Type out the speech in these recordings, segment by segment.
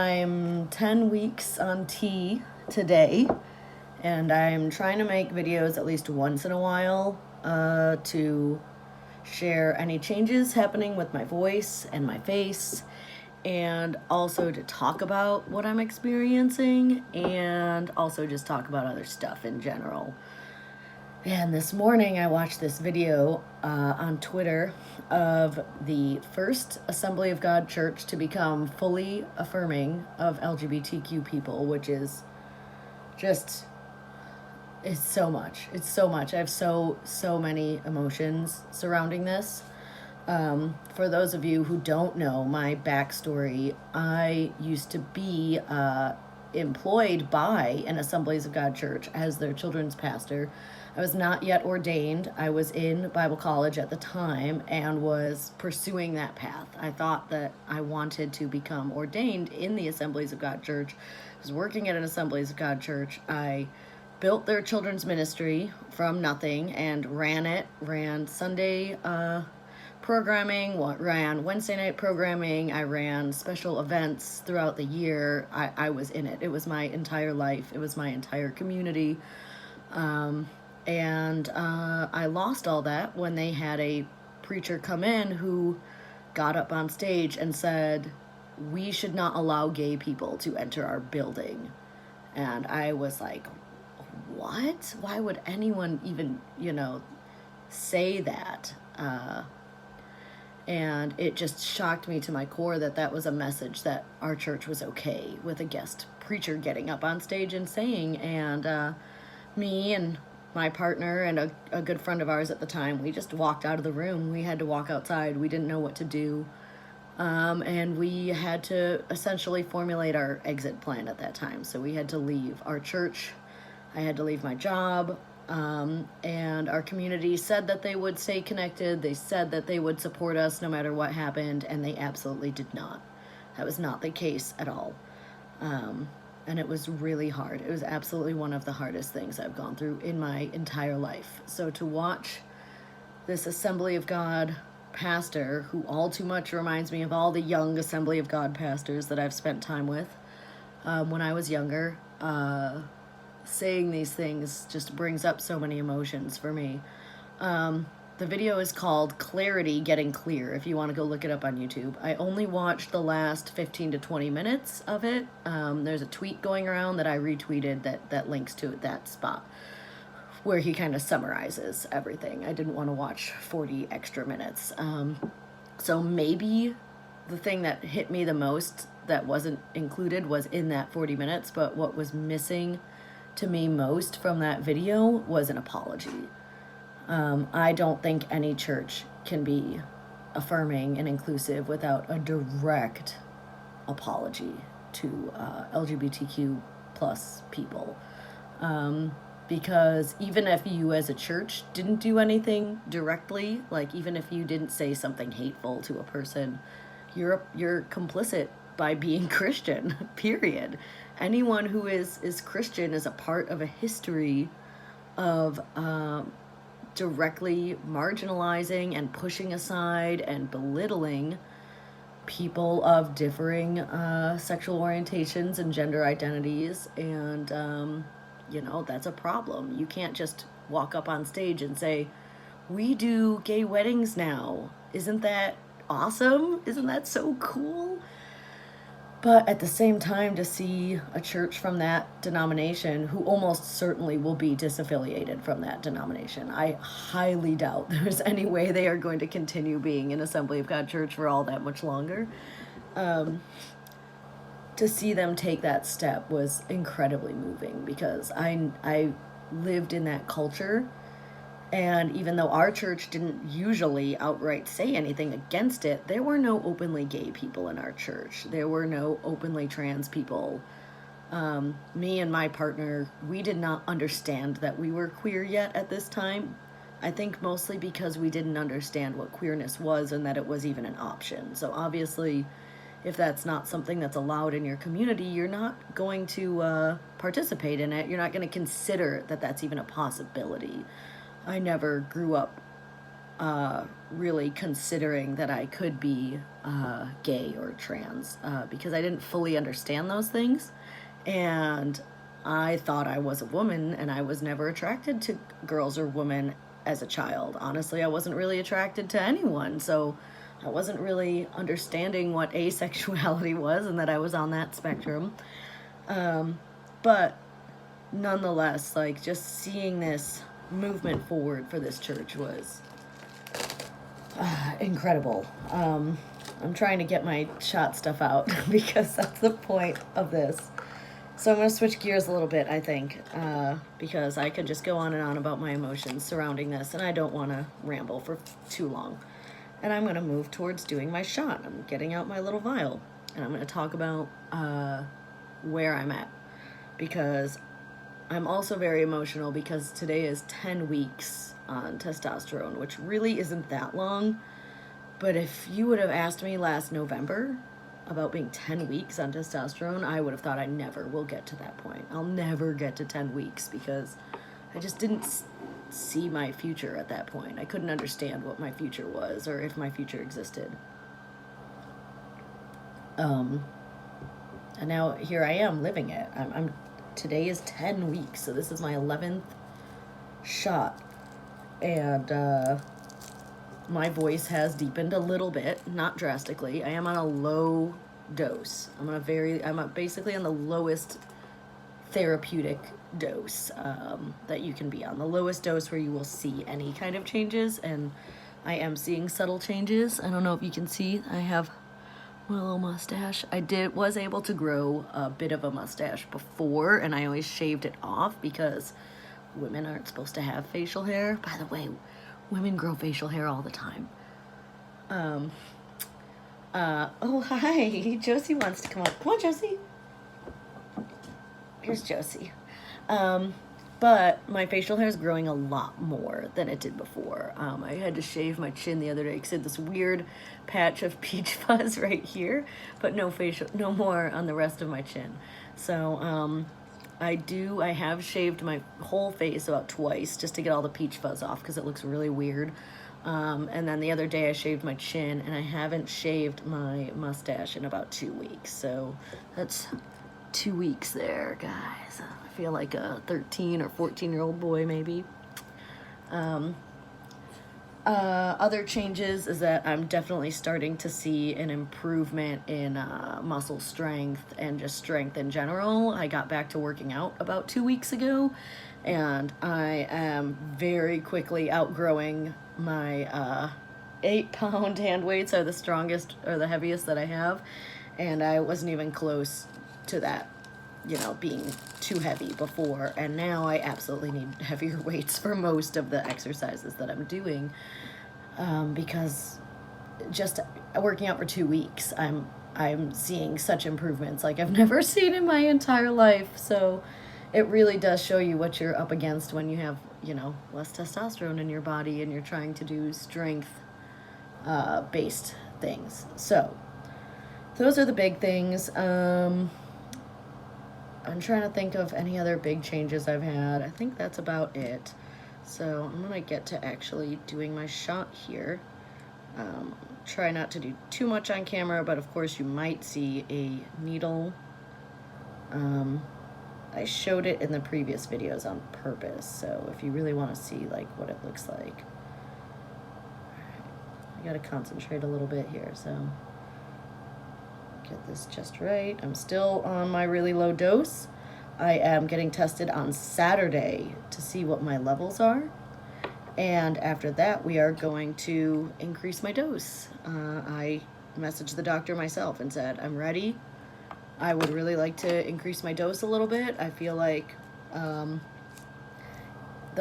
I'm 10 weeks on T today, and I'm trying to make videos at least once in a while to share any changes happening with my voice and my face, and also to talk about what I'm experiencing, and also just talk about other stuff in general. And this morning I watched this video on Twitter of the first Assembly of God church to become fully affirming of LGBTQ people, which is just, it's so much. It's so much. I have so many emotions surrounding this. For those of you who don't know my backstory, I used to be employed by an Assemblies of God church as their children's pastor. I was not yet ordained. I was in Bible college at the time and was pursuing that path. I thought that I wanted to become ordained in the Assemblies of God church. I was working at an Assemblies of God church. I built their children's ministry from nothing and ran Sunday programming, ran Wednesday night programming. I ran special events throughout the year. I was in it. It was my entire life. It was my entire community. And I lost all that when they had a preacher come in who got up on stage and said, "We should not allow gay people to enter our building." And I was like, what? Why would anyone even, say that? And it just shocked me to my core that that was a message that our church was okay with a guest preacher getting up on stage and saying. And me and my partner and a good friend of ours at the time, we just walked out of the room. We had to walk outside. We didn't know what to do. And we had to essentially formulate our exit plan at that time. So we had to leave our church. I had to leave my job. And our community said that they would stay connected. They said that they would support us no matter what happened, and they absolutely did not. That was not the case at all. And it was really hard. It was absolutely one of the hardest things I've gone through in my entire life. So to watch this Assembly of God pastor, who all too much reminds me of all the young Assembly of God pastors that I've spent time with when I was younger, saying these things just brings up so many emotions for me. The video is called Clarity Getting Clear, if you want to go look it up on YouTube. I only watched the last 15 to 20 minutes of it. There's a tweet going around that I retweeted that links to that spot where he kind of summarizes everything. I didn't want to watch 40 extra minutes. So maybe the thing that hit me the most that wasn't included was in that 40 minutes, but what was missing to me most from that video was an apology. I don't think any church can be affirming and inclusive without a direct apology to LGBTQ plus people. Because even if you as a church didn't do anything directly, like even if you didn't say something hateful to a person, you're complicit by being Christian, period. Anyone who is Christian is a part of a history of directly marginalizing and pushing aside and belittling people of differing sexual orientations and gender identities. And, that's a problem. You can't just walk up on stage and say, "We do gay weddings now. Isn't that awesome? Isn't that so cool?" But at the same time, to see a church from that denomination, who almost certainly will be disaffiliated from that denomination, I highly doubt there's any way they are going to continue being an Assembly of God church for all that much longer. To see them take that step was incredibly moving, because I lived in that culture. And even though our church didn't usually outright say anything against it, there were no openly gay people in our church. There were no openly trans people. Me and my partner, we did not understand that we were queer yet at this time. I think mostly because we didn't understand what queerness was and that it was even an option. So obviously, if that's not something that's allowed in your community, you're not going to participate in it. You're not going to consider that that's even a possibility. I never grew up really considering that I could be gay or trans because I didn't fully understand those things. And I thought I was a woman, and I was never attracted to girls or women as a child. Honestly, I wasn't really attracted to anyone, so I wasn't really understanding what asexuality was and that I was on that spectrum. But nonetheless, like, just seeing this movement forward for this church was incredible. I'm trying to get my shot stuff out because that's the point of this. So I'm going to switch gears a little bit, I think, because I could just go on and on about my emotions surrounding this, and I don't want to ramble for too long. And I'm going to move towards doing my shot. I'm getting out my little vial, and I'm going to talk about where I'm at, because I'm also very emotional because today is 10 weeks on testosterone, which really isn't that long. But if you would have asked me last November about being 10 weeks on testosterone, I would have thought I never will get to that point. I'll never get to 10 weeks because I just didn't see my future at that point. I couldn't understand what my future was or if my future existed. And now here I am living it. Today is 10 weeks, so this is my 11th shot. And my voice has deepened a little bit, not drastically. I am on a low dose. I'm basically on the lowest therapeutic dose that you can be on. The lowest dose where you will see any kind of changes, and I am seeing subtle changes. I don't know if you can see. I have my little mustache. Was able to grow a bit of a mustache before, and I always shaved it off because women aren't supposed to have facial hair. By the way, women grow facial hair all the time. Oh, hi. Josie wants to come up. Come on, Josie. Here's Josie. But my facial hair is growing a lot more than it did before. I had to shave my chin the other day because I had this weird patch of peach fuzz right here, but no more on the rest of my chin. So, I have shaved my whole face about twice just to get all the peach fuzz off because it looks really weird. And then the other day I shaved my chin, and I haven't shaved my mustache in about 2 weeks. So that's 2 weeks there, guys. I feel like a 13 or 14-year-old boy, maybe. Other changes is that I'm definitely starting to see an improvement in muscle strength and just strength in general. I got back to working out about 2 weeks ago, and I am very quickly outgrowing my 8-pound hand weights are the strongest or the heaviest that I have, and I wasn't even close to that, being too heavy before, and now I absolutely need heavier weights for most of the exercises that I'm doing, because just working out for 2 weeks, I'm seeing such improvements like I've never seen in my entire life. So it really does show you what you're up against when you have, less testosterone in your body and you're trying to do strength based things. So those are the big things. I'm trying to think of any other big changes I've had. I think that's about it. So I'm going to get to actually doing my shot here. Try not to do too much on camera, but of course you might see a needle. I showed it in the previous videos on purpose, so if you really want to see like what it looks like. I got to concentrate a little bit here, so get this just right. I'm still on my really low dose. I am getting tested on Saturday to see what my levels are. And after that, we are going to increase my dose. I messaged the doctor myself and said, I'm ready. I would really like to increase my dose a little bit. I feel like the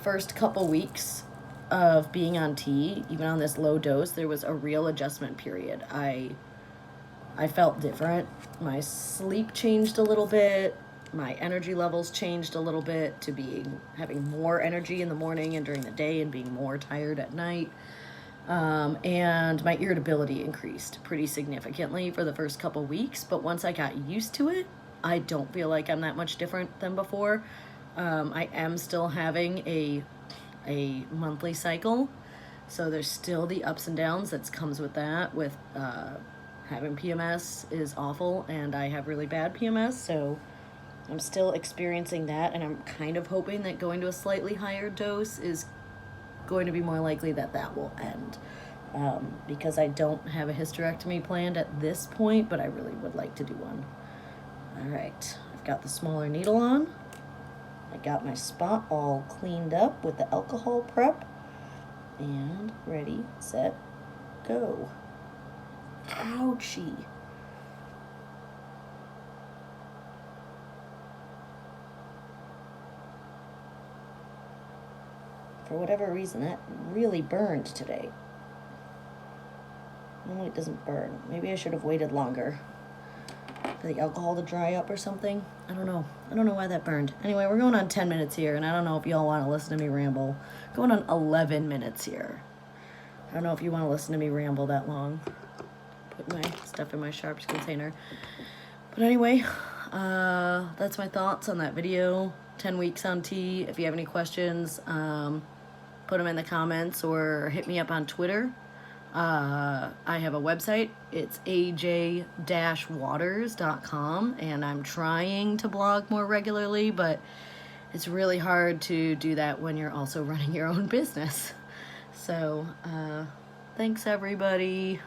first couple weeks of being on T, even on this low dose, there was a real adjustment period. I felt different. My sleep changed a little bit. My energy levels changed a little bit to having more energy in the morning and during the day and being more tired at night. And my irritability increased pretty significantly for the first couple weeks. But once I got used to it, I don't feel like I'm that much different than before. I am still having a monthly cycle. So there's still the ups and downs that comes with that. With having PMS is awful, and I have really bad PMS, so I'm still experiencing that, and I'm kind of hoping that going to a slightly higher dose is going to be more likely that that will end. Because I don't have a hysterectomy planned at this point, but I really would like to do one. All right, I've got the smaller needle on. I got my spot all cleaned up with the alcohol prep. And ready, set, go. Ouchie. For whatever reason, that really burned today. Normally it doesn't burn. Maybe I should have waited longer for the alcohol to dry up or something. I don't know. I don't know why that burned. Anyway, we're going on 10 minutes here, and I don't know if y'all want to listen to me ramble. Going on 11 minutes here. I don't know if you want to listen to me ramble that long. Put my stuff in my sharps container. But anyway, that's my thoughts on that video. 10 weeks on T. If you have any questions, put them in the comments or hit me up on Twitter. I have a website. It's aj-waters.com, and I'm trying to blog more regularly, but it's really hard to do that when you're also running your own business. So, thanks everybody.